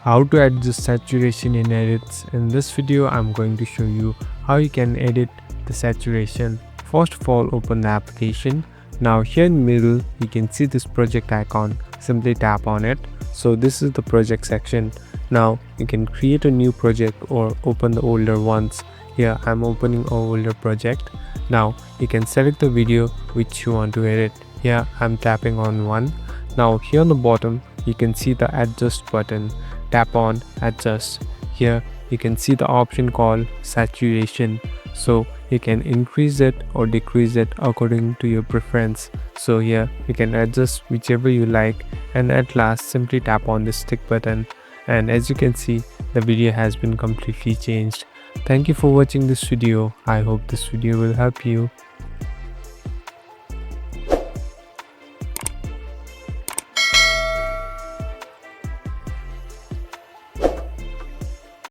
How to adjust saturation in edits. In this video I'm going to show you how you can edit the saturation. First of all, open the application. Now here in the middle you can see this project icon. Simply tap on it. So this is the project section. Now you can create a new project or open the older ones. Here I'm opening an older project. Now you can select the video which you want to edit. Here I'm tapping on one. Now here on the bottom you can see the adjust button. Tap on adjust. Here you can see the option called saturation, so you can increase it or decrease it according to your preference. So here you can adjust whichever you like, and at last simply tap on the stick button, and as you can see the video has been completely changed. Thank you for watching this video. I hope this video will help you.